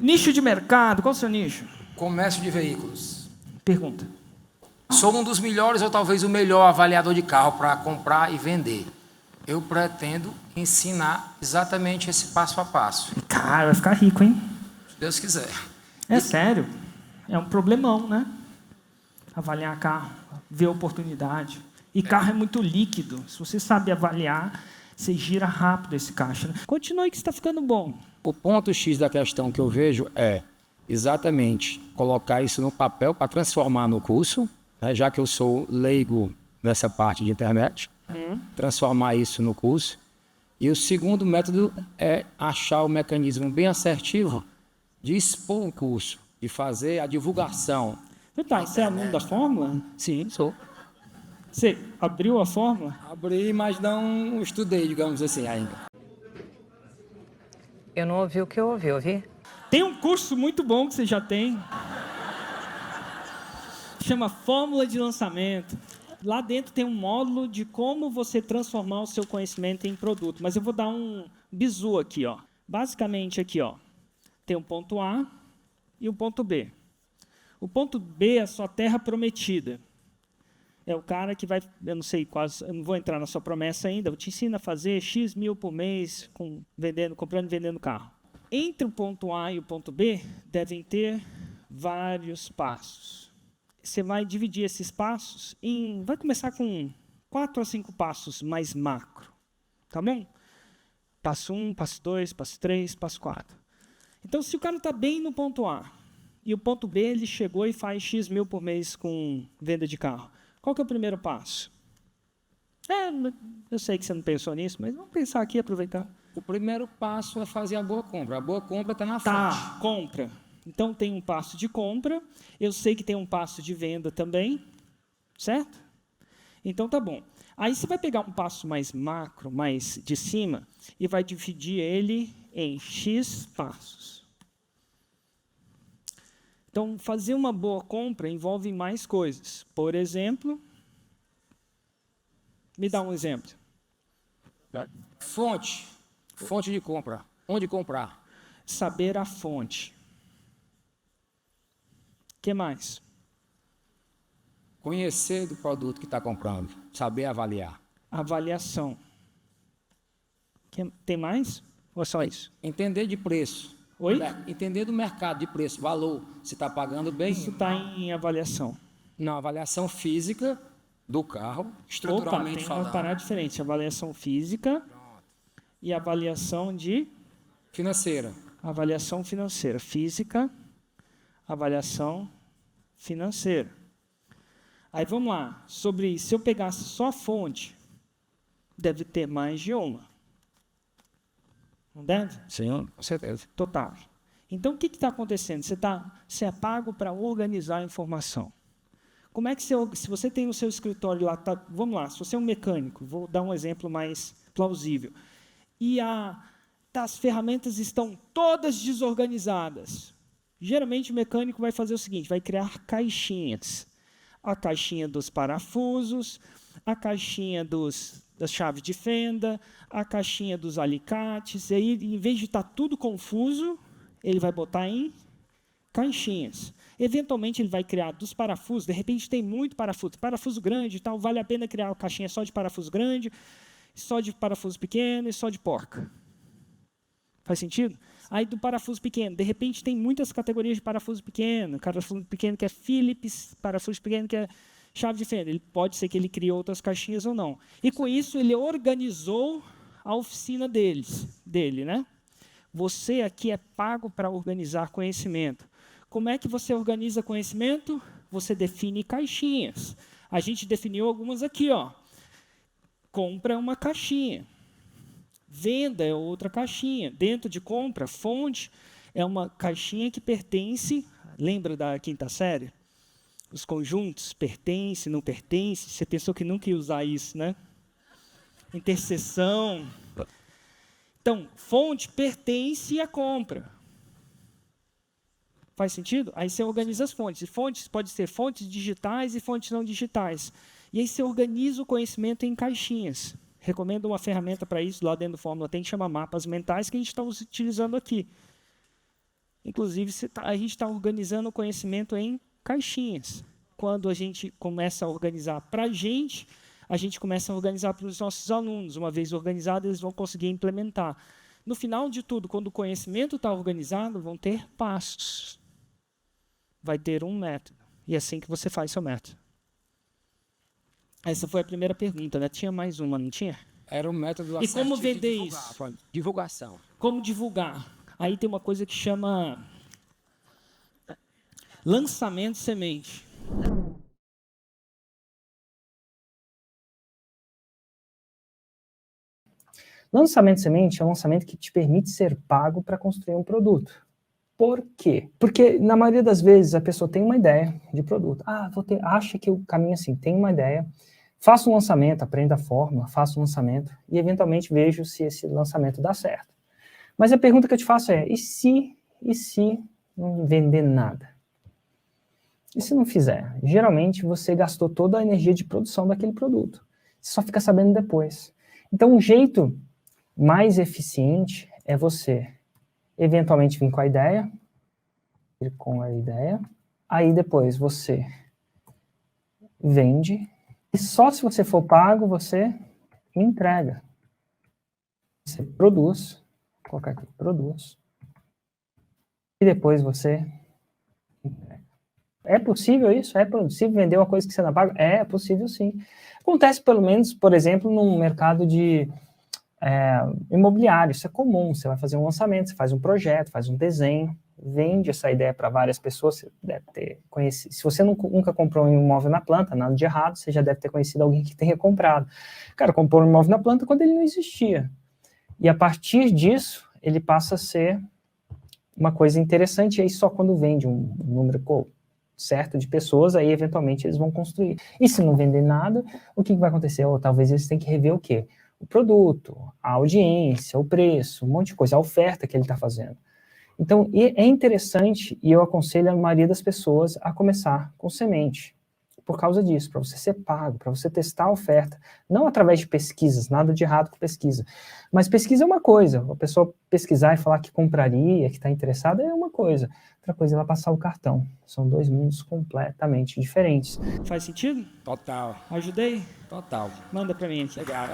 Nicho de mercado, qual é o seu nicho? Comércio de veículos. Pergunta. Sou um dos melhores ou talvez o melhor avaliador de carro para comprar e vender. Eu pretendo ensinar exatamente esse passo a passo. Cara, vai ficar rico, hein? Se Deus quiser. É sério. É um problemão, né? Avaliar carro, ver oportunidade. E carro é muito líquido. Se você sabe avaliar, você gira rápido esse caixa. Né? Continue que está ficando bom. O ponto X da questão que eu vejo é exatamente colocar isso no papel para transformar no curso, né, já que eu sou leigo nessa parte de internet, transformar isso no curso. E o segundo método é achar o mecanismo bem assertivo de expor o curso, de fazer a divulgação. Você é aluno da Fórmula? Sim, sou. Você abriu a Fórmula? Abri, mas não estudei, digamos assim, ainda. Eu não ouvi o que eu ouvi? Tem um curso muito bom que você já tem. Chama Fórmula de Lançamento. Lá dentro tem um módulo de como você transformar o seu conhecimento em produto. Mas eu vou dar um bizu aqui, ó. Basicamente aqui, ó, tem um ponto A e o ponto B. O ponto B é a sua terra prometida. É o cara que vai, eu não sei quase, eu não vou entrar na sua promessa ainda, eu te ensino a fazer X mil por mês, comprando e vendendo carro. Entre o ponto A e o ponto B, devem ter vários passos. Você vai dividir esses passos em, vai começar com 4 a 5 passos mais macro, tá bom? Passo 1, passo 2, passo 3, passo 4. Então, se o cara está bem no ponto A, e o ponto B, ele chegou e faz X mil por mês com venda de carro. Qual que é o primeiro passo? Eu sei que você não pensou nisso, mas vamos pensar aqui e aproveitar. O primeiro passo é fazer a boa compra. A boa compra está na frente. Tá, compra. Então, tem um passo de compra. Eu sei que tem um passo de venda também. Certo? Então, tá bom. Aí, você vai pegar um passo mais macro, mais de cima, e vai dividir ele em X passos. Então, fazer uma boa compra envolve mais coisas. Por exemplo, me dá um exemplo. Fonte de compra. Onde comprar? Saber a fonte. O que mais? Conhecer do produto que está comprando. Saber avaliar. Avaliação. Tem mais? Ou é só isso? Entender de preço. Oi? Entender do mercado de preço, valor. Se está pagando bem. Isso está em avaliação. Não, avaliação física do carro, estruturalmente tem falando. uma parada diferente. Avaliação física e avaliação de... Financeira. Avaliação financeira. Física, avaliação financeira. Aí vamos lá. Sobre, se eu pegasse só a fonte, deve ter mais de uma. Não deve? Sim, com certeza. Total. Então, o que está acontecendo? Você é pago para organizar a informação. Como é que se você tem no seu escritório lá, vamos lá, se você é um mecânico, vou dar um exemplo mais plausível, e as ferramentas estão todas desorganizadas. Geralmente, o mecânico vai fazer o seguinte, vai criar caixinhas. A caixinha dos parafusos, a caixinha das chaves de fenda, a caixinha dos alicates, e aí, em vez de estar tudo confuso, ele vai botar em caixinhas. Eventualmente, ele vai criar dos parafusos, de repente tem muito parafuso grande e tal, vale a pena criar uma caixinha só de parafuso grande, só de parafuso pequeno e só de porca. Faz sentido? Aí, do parafuso pequeno, de repente tem muitas categorias de parafuso pequeno que é Phillips, parafuso pequeno que é chave de fenda. Pode ser que ele crie outras caixinhas ou não. E, com isso, ele organizou a oficina dele, né? Você aqui é pago para organizar conhecimento. Como é que você organiza conhecimento? Você define caixinhas. A gente definiu algumas aqui, ó. Compra é uma caixinha. Venda é outra caixinha. Dentro de compra, fonte é uma caixinha que pertence... Lembra da quinta série? Os conjuntos, pertence, não pertence. Você pensou que nunca ia usar isso, né? Interseção. Então, fonte pertence à compra. Faz sentido? Aí você organiza as fontes. Fontes pode ser fontes digitais e fontes não digitais. E aí você organiza o conhecimento em caixinhas. Recomendo uma ferramenta para isso, lá dentro do Fórmula tem, que chama Mapas Mentais, que a gente está utilizando aqui. Inclusive, a gente está organizando o conhecimento em caixinhas. Quando a gente começa a organizar para a gente começa a organizar para os nossos alunos. Uma vez organizado, eles vão conseguir implementar. No final de tudo, quando o conhecimento está organizado, vão ter passos. Vai ter um método. E é assim que você faz seu método. Essa foi a primeira pergunta, né? Tinha mais uma, não tinha? Era um método E como assertivo de vender divulgar, isso? Divulgação. Como divulgar? Aí tem uma coisa que chama lançamento semente. Lançamento semente é um lançamento que te permite ser pago para construir um produto. Por quê? Porque, na maioria das vezes, a pessoa tem uma ideia de produto. Acha que o caminho é assim, tem uma ideia, faço um lançamento, aprenda a fórmula, faço um lançamento e, eventualmente, vejo se esse lançamento dá certo. Mas a pergunta que eu te faço é, e se não vender nada? E se não fizer? Geralmente, você gastou toda a energia de produção daquele produto. Você só fica sabendo depois. Então, um jeito mais eficiente é você eventualmente vir com a ideia, aí depois você vende, e só se você for pago, você entrega. Você produz, vou colocar aqui, produz, e depois você entrega. É possível isso? É possível vender uma coisa que você não paga? É possível sim. Acontece pelo menos, por exemplo, no mercado de imobiliário, isso é comum, você vai fazer um lançamento, você faz um projeto, faz um desenho, vende essa ideia para várias pessoas, você deve ter conhecido, se você nunca comprou um imóvel na planta, nada de errado, você já deve ter conhecido alguém que tenha comprado. O cara comprou um imóvel na planta quando ele não existia, e a partir disso, ele passa a ser uma coisa interessante, e aí só quando vende um número certo de pessoas, aí eventualmente eles vão construir. E se não vender nada, o que vai acontecer? Ou talvez eles tenham que rever o quê? O produto, a audiência, o preço, um monte de coisa, a oferta que ele está fazendo. Então, é interessante, e eu aconselho a maioria das pessoas a começar com semente, por causa disso, para você ser pago, para você testar a oferta, não através de pesquisas, nada de errado com pesquisa, mas pesquisa é uma coisa, a pessoa pesquisar e falar que compraria, que está interessada, é uma coisa, outra coisa é ela passar o cartão, são dois mundos completamente diferentes. Faz sentido? Total. Ajudei? Total. Manda para mim aqui. Legal.